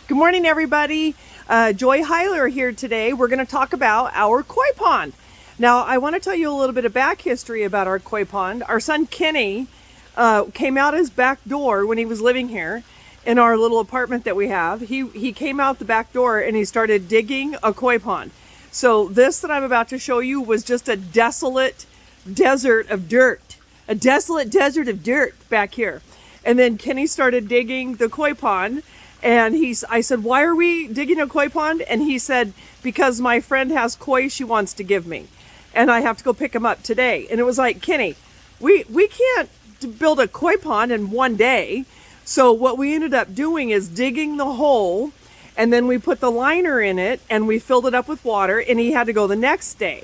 Good morning, everybody. Joy Heiler here today. We're going to talk about our koi pond. Now, I want to tell you a little bit of back history about our koi pond. Our son Kenny came out his back door when he was living here in our little apartment that we have. He came out the back door and he started digging a koi pond. So this that I'm about to show you was just a desolate desert of dirt. A desolate desert of dirt back here. And then Kenny started digging the koi pond. And I said, why are we digging a koi pond? And he said, because my friend has koi she wants to give me. And I have to go pick him up today. And it was like, Kenny, we can't build a koi pond in one day. So what we ended up doing is digging the hole. And then we put the liner in it and we filled it up with water. And he had to go the next day.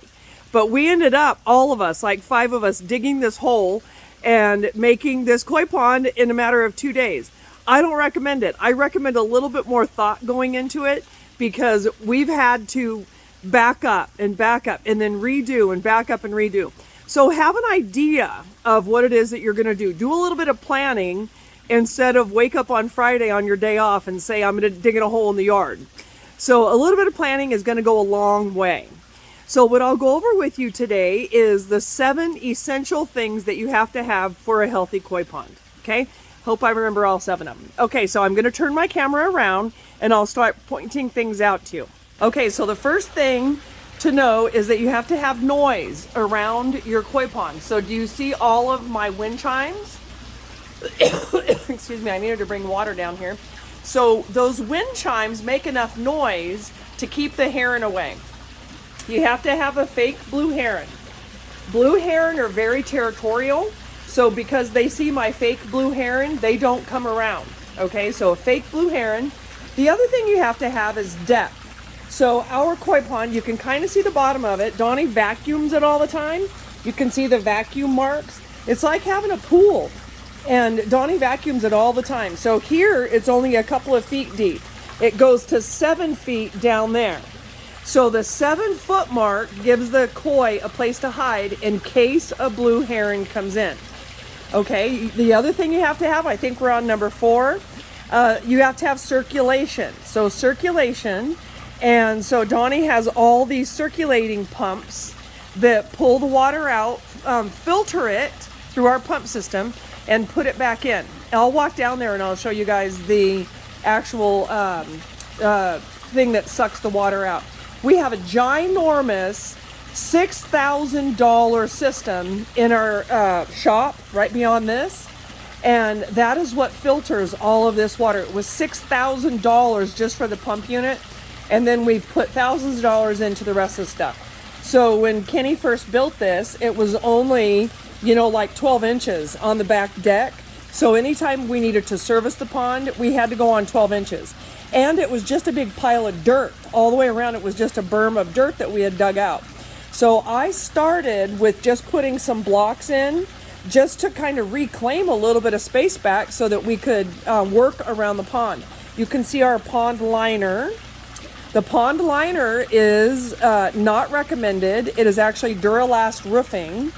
But we ended up, all of us, like 5 of us, digging this hole and making this koi pond in a matter of 2 days. I don't recommend it. I recommend a little bit more thought going into it because we've had to back up and then redo and back up and redo. So have an idea of what it is that you're going to do. Do a little bit of planning instead of wake up on Friday on your day off and say, I'm going to dig in a hole in the yard. So a little bit of planning is going to go a long way. So what I'll go over with you today is the 7 essential things that you have to have for a healthy koi pond. Okay? Hope I remember all 7 of them. Okay, so I'm going to turn my camera around and I'll start pointing things out to you. Okay, so the first thing to know is that you have to have noise around your koi pond. So do you see all of my wind chimes? Excuse me, I needed to bring water down here. So those wind chimes make enough noise to keep the heron away. You have to have a fake blue heron. Blue heron are very territorial. So because they see my fake blue heron, they don't come around. Okay, so a fake blue heron. The other thing you have to have is depth. So our koi pond, you can kind of see the bottom of it. Donnie vacuums it all the time. You can see the vacuum marks. It's like having a pool. And Donnie vacuums it all the time. So here, it's only a couple of feet deep. It goes to 7 feet down there. So the 7-foot mark gives the koi a place to hide in case a blue heron comes in. Okay, the other thing you have to have, I think we're on number 4, you have to have circulation. So circulation, and so Donnie has all these circulating pumps that pull the water out, filter it through our pump system, and put it back in. I'll walk down there and I'll show you guys the actual thing that sucks the water out. We have a ginormous $6,000 system in our shop right beyond this, and that is what filters all of this water. It was $6,000 just for the pump unit, and then we've put thousands of dollars into the rest of the stuff. So when Kenny first built this, it was only, like 12 inches on the back deck. So anytime we needed to service the pond, we had to go on 12 inches. And it was just a big pile of dirt. All the way around it was just a berm of dirt that we had dug out. So I started with just putting some blocks in just to kind of reclaim a little bit of space back so that we could work around the pond. You can see our pond liner. The pond liner is not recommended. It is actually Duralast roofing.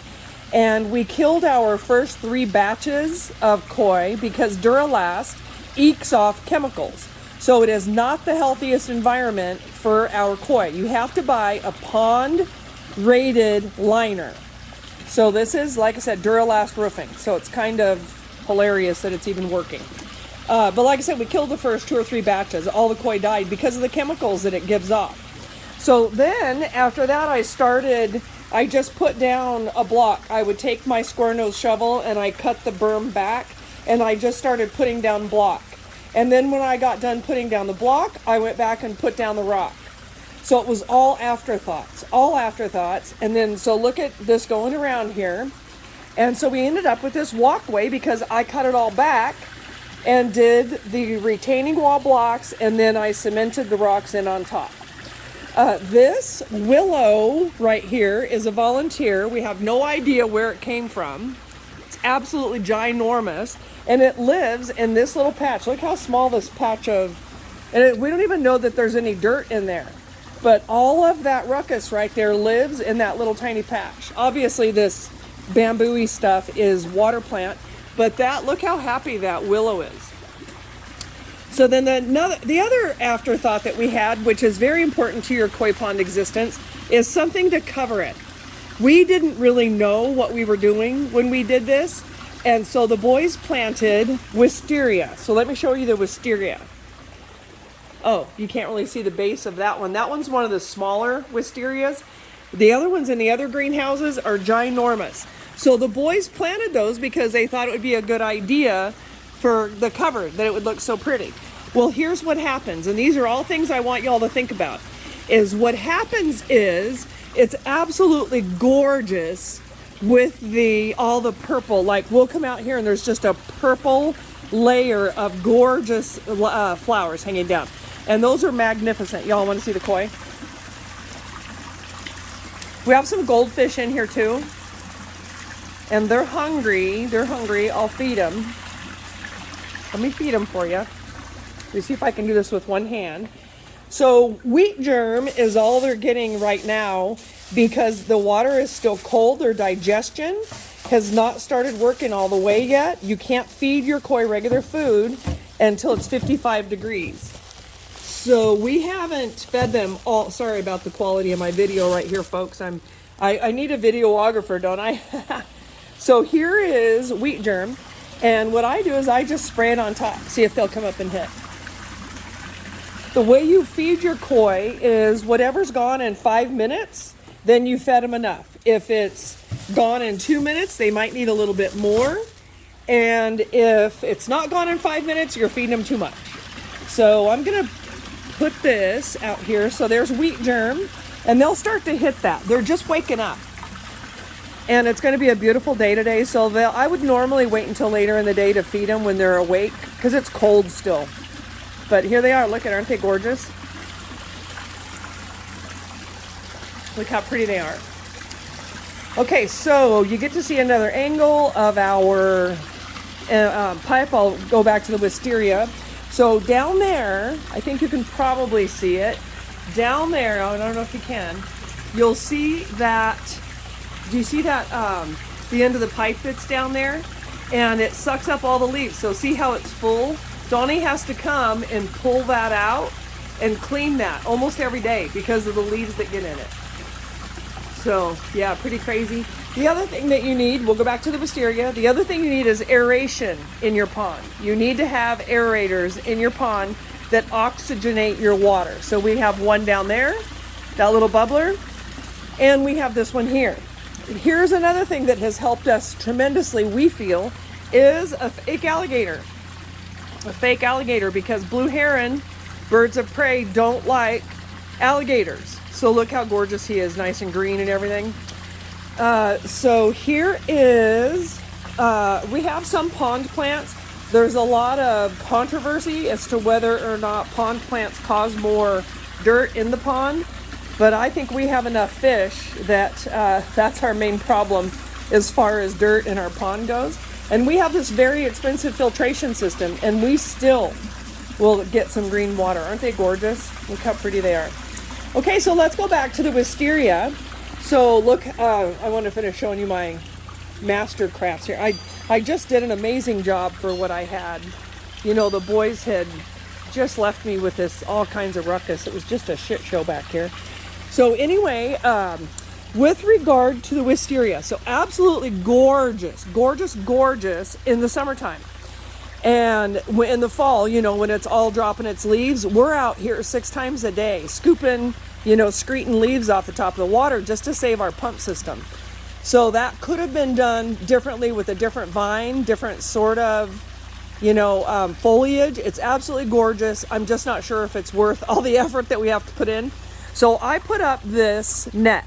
And we killed our first 3 batches of koi because Duralast ekes off chemicals. So it is not the healthiest environment for our koi. You have to buy a pond rated liner. So this is, like I said, Duralast roofing. So it's kind of hilarious that it's even working. But like I said, we killed the first 2 or 3 batches. All the koi died because of the chemicals that it gives off. So then after that I just put down a block. I would take my square nose shovel and I cut the berm back and I just started putting down block. And then when I got done putting down the block, I went back and put down the rock. So it was all afterthoughts. And then, so look at this going around here. And so we ended up with this walkway because I cut it all back and did the retaining wall blocks, and then I cemented the rocks in on top. This willow right here is a volunteer. We have no idea where it came from. It's absolutely ginormous. And it lives in this little patch. Look how small this patch we don't even know that there's any dirt in there. But all of that ruckus right there lives in that little tiny patch. Obviously this bamboo-y stuff is water plant, but look how happy that willow is. So then the other afterthought that we had, which is very important to your koi pond existence, is something to cover it. We didn't really know what we were doing when we did this, and so the boys planted wisteria. So let me show you the wisteria. Oh, you can't really see the base of that one. That one's one of the smaller wisterias. The other ones in the other greenhouses are ginormous. So the boys planted those because they thought it would be a good idea for the cover, that it would look so pretty. Well, here's what happens, and these are all things I want y'all to think about, is what happens is it's absolutely gorgeous with all the purple. Like, we'll come out here and there's just a purple layer of gorgeous flowers hanging down. And those are magnificent. Y'all want to see the koi? We have some goldfish in here too. And they're hungry. They're hungry. I'll feed them. Let me feed them for you. Let me see if I can do this with one hand. So wheat germ is all they're getting right now because the water is still cold. Their digestion has not started working all the way yet. You can't feed your koi regular food until it's 55 degrees. So we haven't fed them all. Sorry about the quality of my video right here, folks. I need a videographer, don't I? So here is wheat germ. And what I do is I just spray it on top, see if they'll come up and hit. The way you feed your koi is whatever's gone in 5 minutes, then you fed them enough. If it's gone in 2 minutes, they might need a little bit more. And if it's not gone in 5 minutes, you're feeding them too much. So I'm gonna put this out here. So there's wheat germ, and they'll start to hit that. They're just waking up. And it's going to be a beautiful day today, so I would normally wait until later in the day to feed them when they're awake, because it's cold still. But here they are. Look at, aren't they gorgeous? Look how pretty they are. Okay, so you get to see another angle of our pipe. I'll go back to the wisteria. So down there, I think you can probably see it. Down there, I don't know if you can, you'll see that. Do you see that, the end of the pipe that's down there? And it sucks up all the leaves. So see how it's full? Donnie has to come and pull that out and clean that almost every day because of the leaves that get in it. So yeah, pretty crazy. The other thing that you need, we'll go back to the wisteria. The other thing you need is aeration in your pond. You need to have aerators in your pond that oxygenate your water. So we have one down there, that little bubbler, and we have this one here. Here's another thing that has helped us tremendously, we feel, is a fake alligator. A fake alligator, because blue heron, birds of prey, don't like alligators. So look how gorgeous he is, nice and green and everything. So here is, we have some pond plants. There's a lot of controversy as to whether or not pond plants cause more dirt in the pond. But I think we have enough fish that that's our main problem as far as dirt in our pond goes. And we have this very expensive filtration system, and we still will get some green water. Aren't they gorgeous? Look how pretty they are. Okay, so let's go back to the wisteria. So look, I want to finish showing you my master crafts here. I just did an amazing job for what I had. You know, the boys had just left me with this all kinds of ruckus. It was just a shit show back here. So anyway, with regard to the wisteria, so absolutely gorgeous, gorgeous, gorgeous in the summertime. And in the fall, you know, when it's all dropping its leaves, we're out here 6 times a day scooping, you know, screeting leaves off the top of the water just to save our pump system. So that could have been done differently with a different vine, different sort of, you know, foliage. It's absolutely gorgeous. I'm just not sure if it's worth all the effort that we have to put in. So I put up this net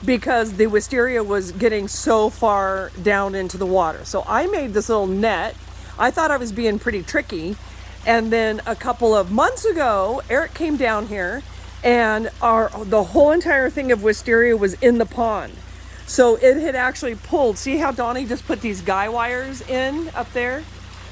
because the wisteria was getting so far down into the water. So I made this little net. I thought I was being pretty tricky. And then a couple of months ago, Eric came down here and the whole entire thing of wisteria was in the pond. So it had actually pulled. See how Donnie just put these guy wires in up there?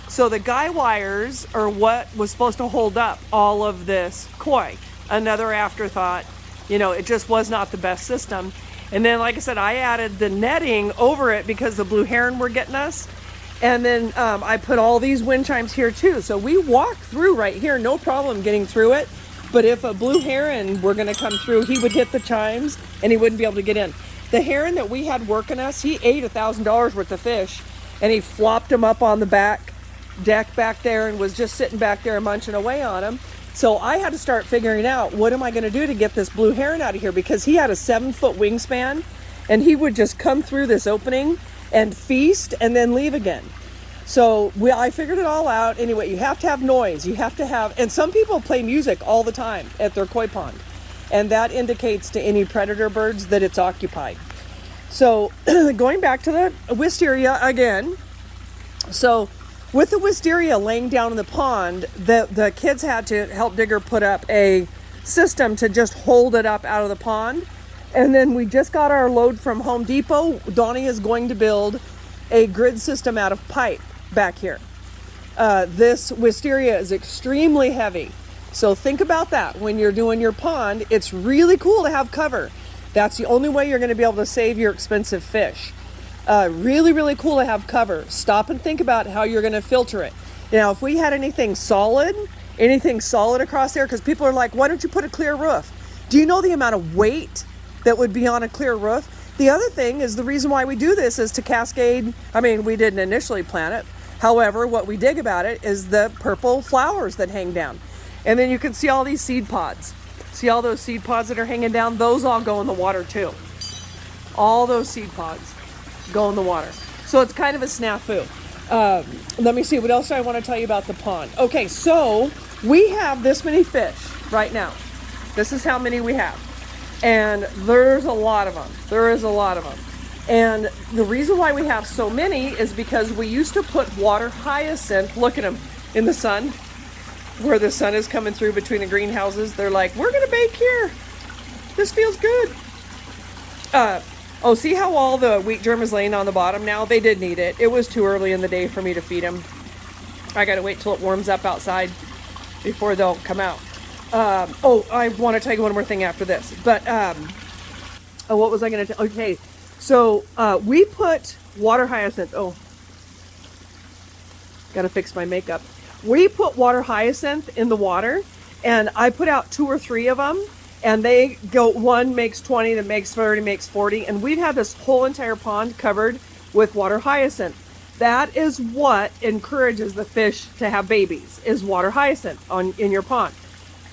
So the guy wires are what was supposed to hold up all of this koi. Another afterthought, you know, it just was not the best system. And then, like I said, I added the netting over it because the blue heron were getting us. And then I put all these wind chimes here too. So we walk through right here, no problem getting through it. But if a blue heron were gonna come through, he would hit the chimes and he wouldn't be able to get in. The heron that we had working us, he ate $1,000 worth of fish, and he flopped them up on the back deck back there and was just sitting back there munching away on them. So I had to start figuring out, what am I gonna do to get this blue heron out of here? Because he had a 7-foot wingspan, and he would just come through this opening and feast and then leave again. So I figured it all out. Anyway, you have to have noise. You have to have, and some people play music all the time at their koi pond, and that indicates to any predator birds that it's occupied. So going back to the wisteria again. So with the wisteria laying down in the pond, the kids had to help Digger put up a system to just hold it up out of the pond. And then we just got our load from Home Depot. Donnie is going to build a grid system out of pipe back here. This wisteria is extremely heavy. So think about that when you're doing your pond. It's really cool to have cover. That's the only way you're going to be able to save your expensive fish. Really, really cool to have cover. Stop and think about how you're going to filter it. Now, if we had anything solid across there, because people are like, why don't you put a clear roof? Do you know the amount of weight that would be on a clear roof? The other thing is, the reason why we do this is to cascade. I mean, we didn't initially plant it. However, what we dig about it is the purple flowers that hang down. And then you can see all these seed pods. See all those seed pods that are hanging down? Those all go in the water too. All those seed pods go in the water. So it's kind of a snafu. Let me see, what else do I want to tell you about the pond? Okay, so we have this many fish right now. This is how many we have. And there's a lot of them. There is a lot of them. And the reason why we have so many is because we used to put water hyacinth, look at them, in the sun, where the sun is coming through between the greenhouses. They're like, we're gonna bake here. This feels good. Oh, see how all the wheat germ is laying on the bottom now? They did need it. It was too early in the day for me to feed them. I gotta wait till it warms up outside before they'll come out. Oh, I want to tell you one more thing after this. But, what was I going to tell? Okay, so we put water hyacinth. Oh, got to fix my makeup. We put water hyacinth in the water, and I put out 2 or 3 of them, and they go, one makes 20, that makes 30, makes 40, and we've had this whole entire pond covered with water hyacinth. That is what encourages the fish to have babies, is water hyacinth in your pond.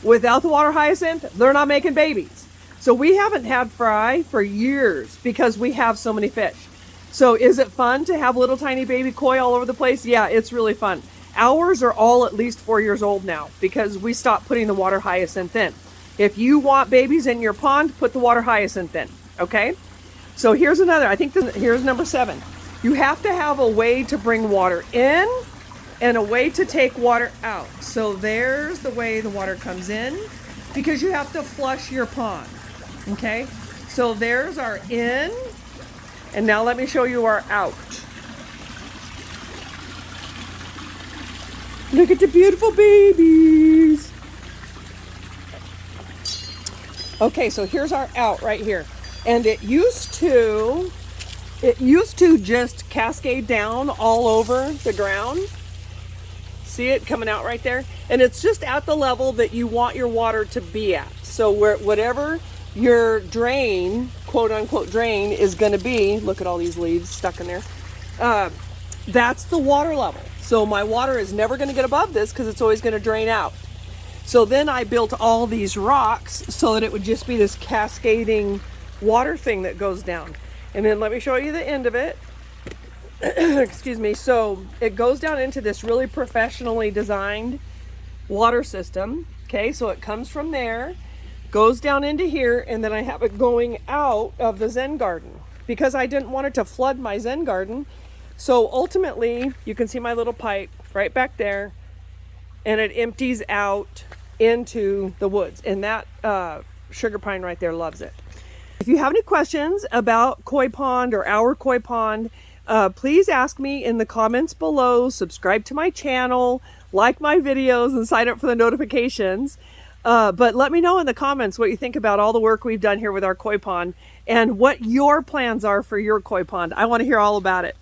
Without the water hyacinth, they're not making babies. So we haven't had fry for years because we have so many fish. So is it fun to have little tiny baby koi all over the place? Yeah, it's really fun. Ours are all at least 4 years old now because we stopped putting the water hyacinth in. If you want babies in your pond, put the water hyacinth in, okay? So here's another, here's number 7. You have to have a way to bring water in and a way to take water out. So there's the way the water comes in, because you have to flush your pond, okay? So there's our in, and now let me show you our out. Look at the beautiful babies. Okay, so here's our out right here. And it used to just cascade down all over the ground. See it coming out right there? And it's just at the level that you want your water to be at. So whatever your drain, quote unquote drain, is going to be, look at all these leaves stuck in there, that's the water level. So my water is never going to get above this because it's always going to drain out. So then I built all these rocks so that it would just be this cascading water thing that goes down. And then let me show you the end of it. Excuse me. So it goes down into this really professionally designed water system. Okay, so it comes from there, goes down into here, and then I have it going out of the Zen garden because I didn't want it to flood my Zen garden. So ultimately, you can see my little pipe right back there, and it empties out into the woods. And that sugar pine right there loves it. If you have any questions about koi pond or our koi pond, please ask me in the comments below. Subscribe to my channel, like my videos, and sign up for the notifications. But let me know in the comments what you think about all the work we've done here with our koi pond and what your plans are for your koi pond. I want to hear all about it.